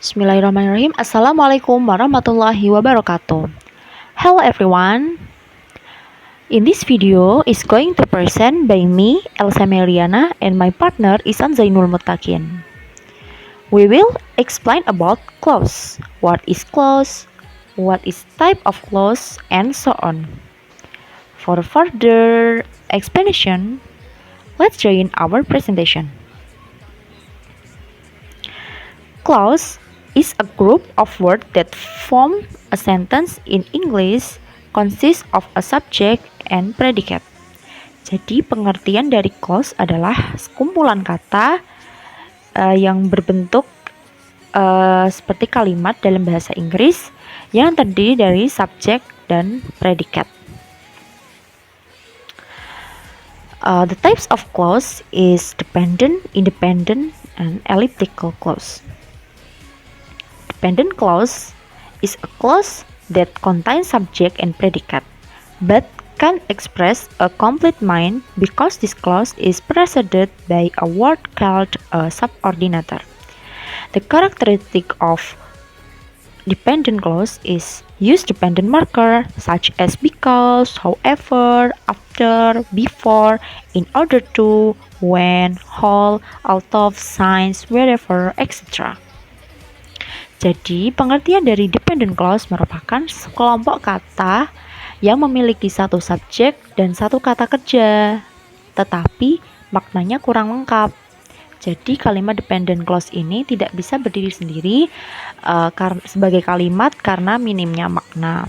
Bismillahirrahmanirrahim. Assalamualaikum warahmatullahi wabarakatuh. Hello everyone. In this video is going to present by me, Elsa Meliana, and my partner Isan Zainul Mutakin. We will explain about clothes. What is clothes? What is type of clothes? And so on. For further explanation, let's join our presentation. Clause is a group of words that form a sentence in English, consists of a subject and predicate. Jadi pengertian dari clause adalah sekumpulan kata yang berbentuk seperti kalimat dalam bahasa Inggris yang terdiri dari subjek dan predikat. The types of clause is dependent, independent, and elliptical clause. Dependent clause is a clause that contains subject and predicate, but can express a complete mind because this clause is preceded by a word called a subordinator. The characteristic of dependent clause is use dependent marker such as because, however, after, before, in order to, when, whole, although, since, wherever, etc. Jadi, pengertian dari dependent clause merupakan sekelompok kata yang memiliki satu subjek dan satu kata kerja, tetapi maknanya kurang lengkap. Jadi, kalimat dependent clause ini tidak bisa berdiri sendiri sebagai kalimat karena minimnya makna.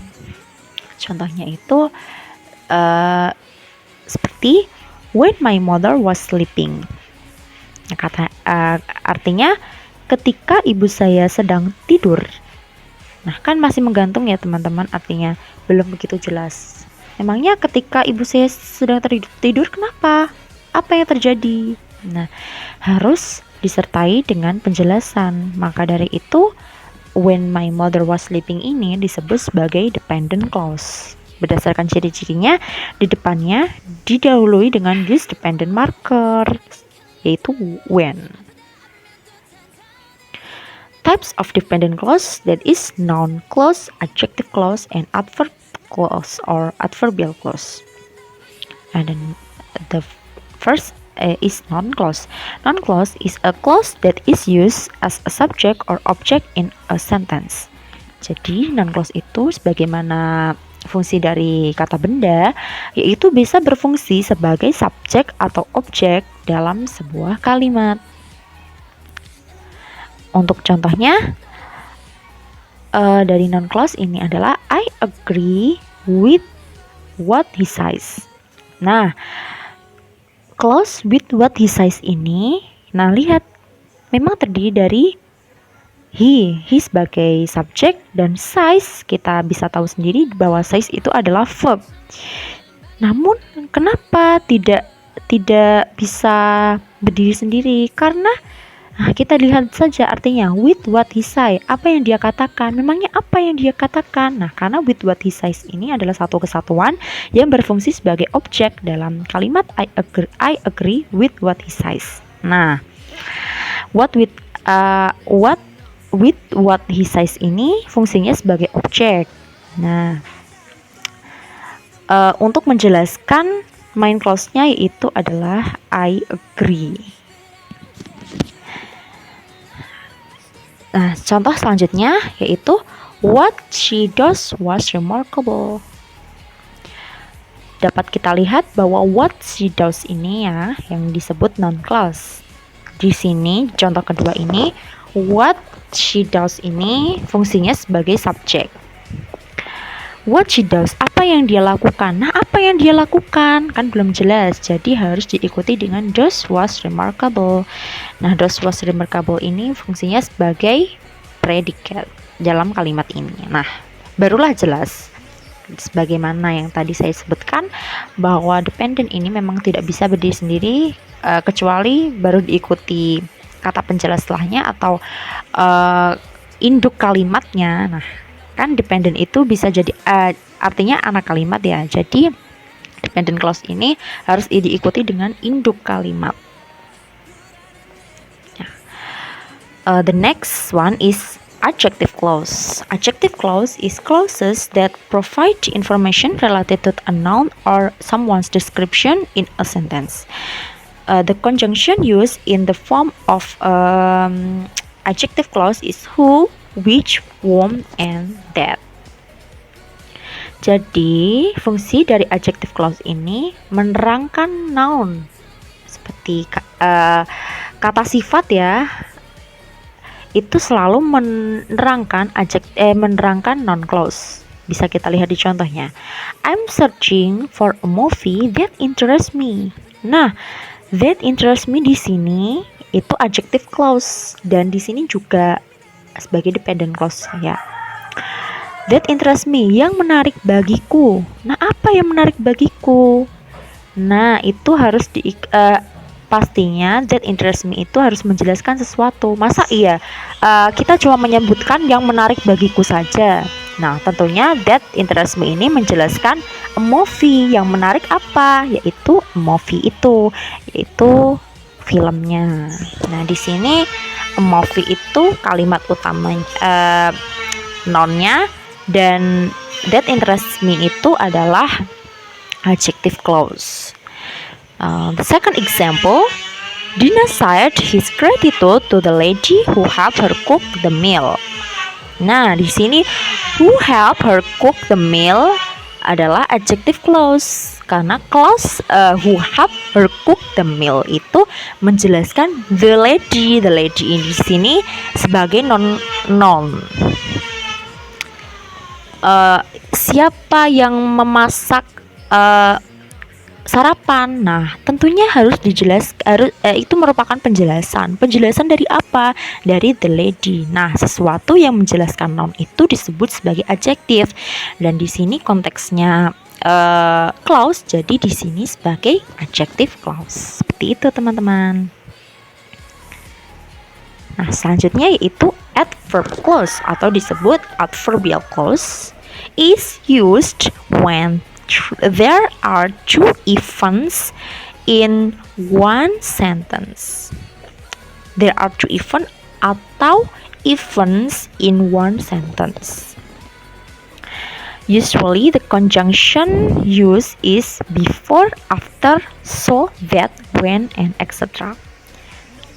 Contohnya itu seperti when my mother was sleeping. Artinya ketika ibu saya sedang tidur. Nah, kan masih menggantung ya teman-teman, artinya belum begitu jelas. Emangnya ketika ibu saya sedang tidur kenapa? Apa yang terjadi? Nah, harus disertai dengan penjelasan. Maka dari itu, when my mother was sleeping ini disebut sebagai dependent clause. Berdasarkan ciri-cirinya, di depannya didahului dengan use dependent marker, yaitu when. Types of dependent clause, that is noun clause, adjective clause, and adverb clause or adverbial clause. And then the first is noun clause. Noun clause is a clause that is used as a subject or object in a sentence. Jadi noun clause itu sebagaimana fungsi dari kata benda, yaitu bisa berfungsi sebagai subjek atau objek dalam sebuah kalimat. Untuk contohnya dari noun clause ini adalah I agree with what he says. Nah, clause with what he says ini, nah lihat, memang terdiri dari he sebagai subjek, dan says kita bisa tahu sendiri bahwa says itu adalah verb. Namun kenapa tidak bisa berdiri sendiri? Karena kita lihat saja artinya with what he say, apa yang dia katakan. Memangnya apa yang dia katakan? Nah, karena with what he says ini adalah satu kesatuan yang berfungsi sebagai objek dalam kalimat I agree with what he says. Nah, what with what he says ini fungsinya sebagai objek. Nah, untuk menjelaskan main clause-nya yaitu adalah I agree. Nah, contoh selanjutnya yaitu what she does was remarkable. Dapat kita lihat bahwa what she does ini ya yang disebut noun clause. Di sini contoh kedua ini what she does ini fungsinya sebagai subjek. What she does, apa yang dia lakukan? Nah, apa yang dia lakukan? Kan belum jelas, jadi harus diikuti dengan those was remarkable. Nah, those was remarkable ini fungsinya sebagai predikat dalam kalimat ini. Nah, barulah jelas. Sebagaimana yang tadi saya sebutkan, bahwa dependent ini memang tidak bisa berdiri sendiri, kecuali baru diikuti kata penjelas setelahnya atau induk kalimatnya. Nah, kan dependent itu bisa jadi artinya anak kalimat ya. Jadi dependent clause ini harus diikuti dengan induk kalimat. The next one is adjective clause. Adjective clause is clauses that provide information related to a noun or someone's description in a sentence. The conjunction used in the form of adjective clause is who, which, whom, and that. Jadi, fungsi dari adjective clause ini menerangkan noun seperti kata sifat ya. Itu selalu menerangkan menerangkan noun clause. Bisa kita lihat di contohnya. I'm searching for a movie that interests me. Nah, that interests me di sini itu adjective clause dan di sini juga sebagai dependent clause ya. That interests me, yang menarik bagiku. Nah, apa yang menarik bagiku? Nah, itu harus pastinya that interests me itu harus menjelaskan sesuatu. Masa iya kita cuma menyebutkan yang menarik bagiku saja. Nah, tentunya that interests me ini menjelaskan a movie. Yang menarik apa? Yaitu movie itu, yaitu filmnya. Nah, di sini a movie itu kalimat utama nounnya, dan that interests me itu adalah adjective clause. The second example, Dina said his gratitude to the lady who helped her cook the meal. Nah, di sini who helped her cook the meal adalah adjective clause karena clause who helped her cook the meal itu menjelaskan the lady. The lady ini di sini sebagai noun. Siapa yang memasak sarapan? Nah, tentunya harus dijelaskan. Itu merupakan penjelasan. Penjelasan dari apa? Dari the lady. Nah, sesuatu yang menjelaskan noun itu disebut sebagai adjective. Dan di sini konteksnya clause, jadi di sini sebagai adjective clause. Seperti itu, teman-teman. Nah, selanjutnya yaitu adverb clause atau disebut adverbial clause is used when there are two events in one sentence. There are two events atau events in one sentence. Usually the conjunction used is before, after, so, that, when, and etc.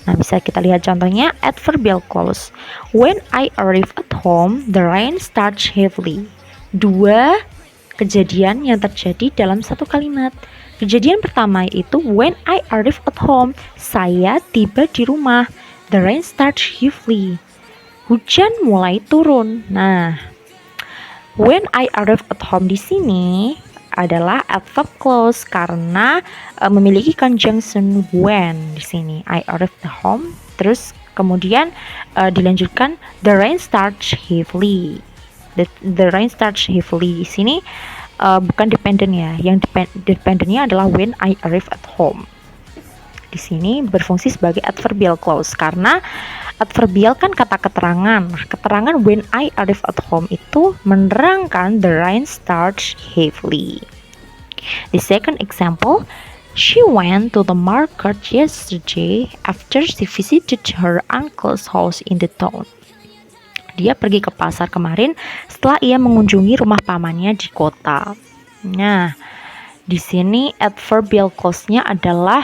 Nah, bisa kita lihat contohnya adverbial clause. When I arrive at home, the rain starts heavily. Dua kejadian yang terjadi dalam satu kalimat. Kejadian pertama yaitu when I arrive at home, saya tiba di rumah. The rain starts heavily. Hujan mulai turun. Nah, when I arrive at home di sini adalah adverb clause karena memiliki conjunction when di sini. I arrive at home, terus kemudian dilanjutkan the rain starts heavily. The rain starts heavily di sini bukan dependent ya. Yang dependentnya adalah when I arrive at home. Di sini berfungsi sebagai adverbial clause karena adverbial kan kata keterangan. Keterangan when I arrive at home itu menerangkan the rain starts heavily. The second example, she went to the market yesterday after she visited her uncle's house in the town. Dia pergi ke pasar kemarin setelah ia mengunjungi rumah pamannya di kota. Nah, di sini adverbial clause-nya adalah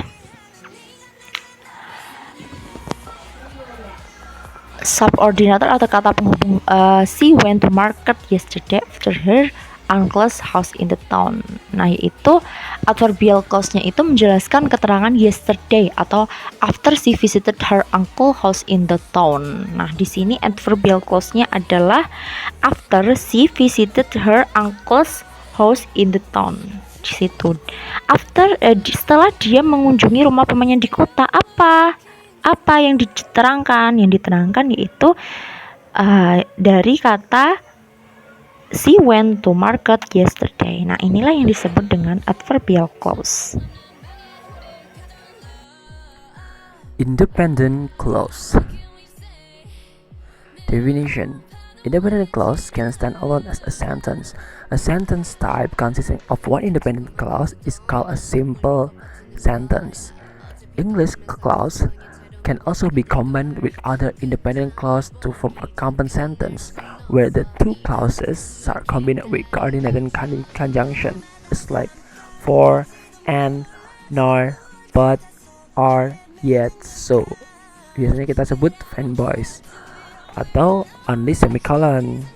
subordinator atau kata penghubung. She went to market yesterday after her uncle's house in the town. Nah, yaitu adverbial clause-nya itu menjelaskan keterangan yesterday atau after she visited her uncle's house in the town. Nah, di sini adverbial clause-nya adalah after she visited her uncle's house in the town. Di situ. Setelah dia mengunjungi rumah pamannya di kota, apa yang diterangkan? Yang diterangkan yaitu dari kata she went to market yesterday. Nah, inilah yang disebut dengan adverbial clause. Independent clause. Definition. Independent clause can stand alone as a sentence. A sentence type consisting of one independent clause is called a simple sentence. English clause can also be combined with other independent clause to form a compound sentence where the two clauses are combined with coordinated conjunction. It's like for, and, nor, but, or, yet, so. Biasanya kita sebut fanboys. Atau only semicolon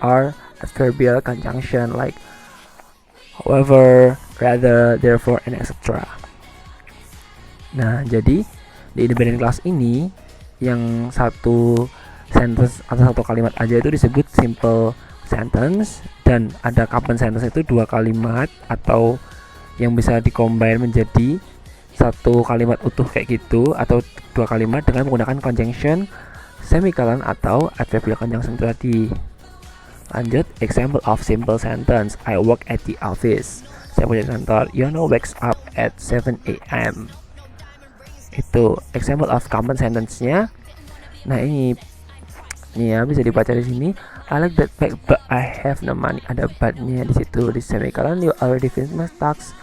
or adverbial conjunction like however, rather, therefore, and etc. Nah, jadi di independent clause ini yang satu sentence atau satu kalimat aja itu disebut simple sentence, dan ada compound sentence itu dua kalimat atau yang bisa dikombin menjadi satu kalimat utuh kayak gitu, atau dua kalimat dengan menggunakan conjunction, semicolon atau adverbial conjunction tadi. Lanjut, example of simple sentence. I work at the office. Saya punya kantor. Yono wakes up at 7 a.m. Itu example of common sentence-nya. Nah, ini ya bisa dibaca di sini. I like that bag but I have no money. Ada but-nya di situ, di semicolon. You already finished my tasks.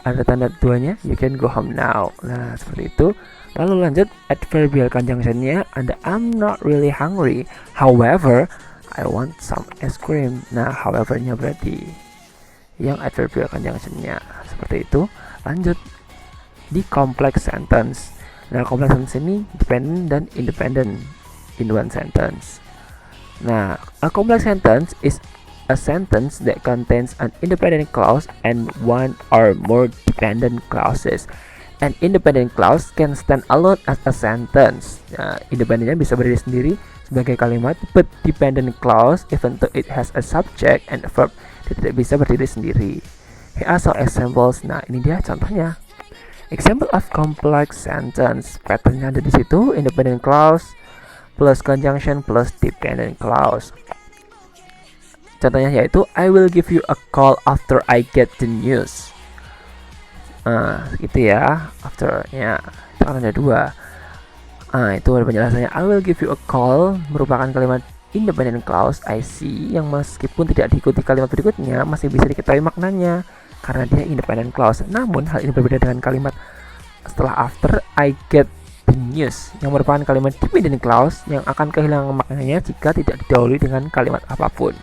Ada tanda duanya, you can go home now. Nah, seperti itu. Lalu lanjut, adverbial conjunction-nya ada I'm not really hungry. However, I want some ice cream. Nah, however-nya berarti yang adverbial conjunction-nya. Seperti itu. Lanjut di complex sentence. Nah, complex sentence ini dependent dan independent in one sentence. Nah, a complex sentence is a sentence that contains an independent clause and one or more dependent clauses. An independent clause can stand alone as a sentence. Nah, independennya bisa berdiri sendiri sebagai kalimat, but dependent clause, even though it has a subject and a verb, tidak bisa berdiri sendiri. Here are some examples. Nah, ini dia contohnya. Example of complex sentence. Patternnya ada di situ, independent clause plus conjunction plus dependent clause. Contohnya yaitu I will give you a call after I get the news. Gitu ya. After-nya itu kan ada dua. Itu ada penjelasannya. I will give you a call merupakan kalimat independent clause IC yang meskipun tidak diikuti kalimat berikutnya masih bisa diketahui maknanya karena dia independent clause. Namun hal ini berbeda dengan kalimat setelah after I get the news yang merupakan kalimat dependent clause yang akan kehilangan maknanya jika tidak didahului dengan kalimat apapun.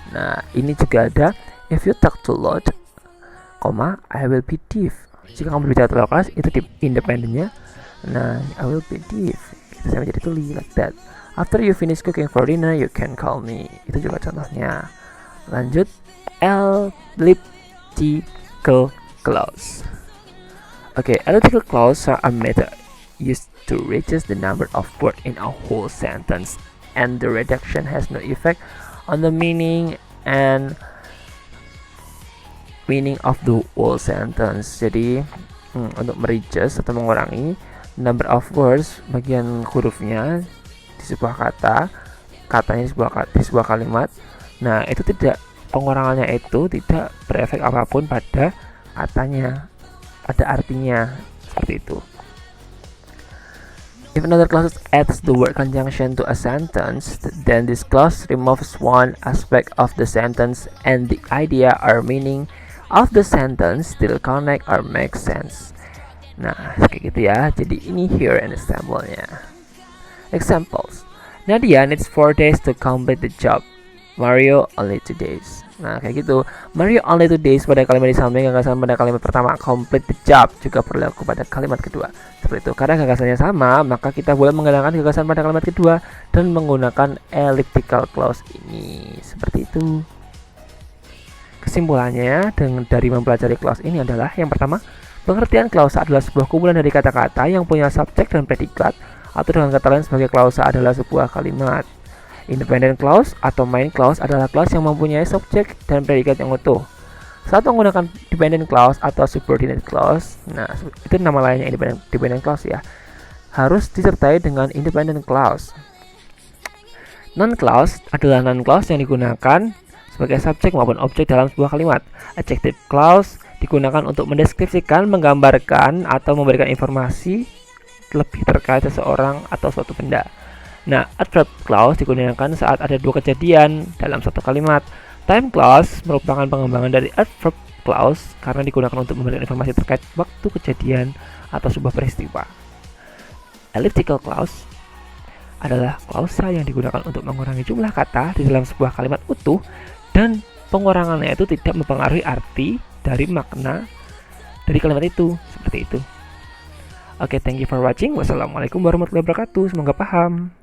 Nah, ini juga ada if you talk too loud, I will be deaf. Jika kamu berbicara terlalu keras, itu independennya. Nah, I will be deaf. Itu saya menjadi tuli like that. After you finish cooking for dinner, you can call me. Itu juga contohnya. Lanjut, elliptical clause. Okay, elliptical clause are a method used to reduce the number of words in a whole sentence, and the reduction has no effect on the meaning of the whole sentence. Jadi untuk mereduce atau mengurangi number of words, bagian hurufnya di sebuah katanya di sebuah kalimat. Nah, itu tidak, pengurangannya itu tidak berefek apapun pada katanya, ada artinya seperti itu. If another clause adds the word conjunction to a sentence, then this clause removes one aspect of the sentence and the idea or meaning of the sentence still connect or make sense. Nah, kayak gitu ya. Jadi ini here an example-nya. Examples. Nadia needs 4 days to complete the job. Mario only 2 days. Nah, kayak gitu. Mario only 2 days pada kalimat di samping, gagasan pada kalimat pertama complete the job juga berlaku pada kalimat kedua. Seperti itu. Karena gagasannya sama, maka kita boleh menggunakan gagasan pada kalimat kedua dan menggunakan elliptical clause ini. Seperti itu. Kesimpulannya dari mempelajari clause ini adalah yang pertama, pengertian klausa adalah sebuah kumpulan dari kata-kata yang punya subjek dan predikat, atau dengan kata lain sebagai klausa adalah sebuah kalimat. Independent clause atau main clause adalah clause yang mempunyai subjek dan predikat yang utuh. Saat menggunakan dependent clause atau subordinate clause, nah itu nama lainnya dependent clause ya, harus disertai dengan independent clause. Non clause adalah non clause yang digunakan sebagai subjek maupun objek dalam sebuah kalimat. Adjective clause digunakan untuk mendeskripsikan, menggambarkan, atau memberikan informasi lebih terkait seseorang atau suatu benda. Nah, adverb clause digunakan saat ada dua kejadian dalam satu kalimat. Time clause merupakan pengembangan dari adverb clause karena digunakan untuk memberikan informasi terkait waktu kejadian atau sebuah peristiwa. Elliptical clause adalah klausa yang digunakan untuk mengurangi jumlah kata di dalam sebuah kalimat utuh dan pengurangannya itu tidak mempengaruhi arti dari makna dari kalimat itu, seperti itu. Oke, thank you for watching. Wassalamualaikum warahmatullahi wabarakatuh. Semoga paham.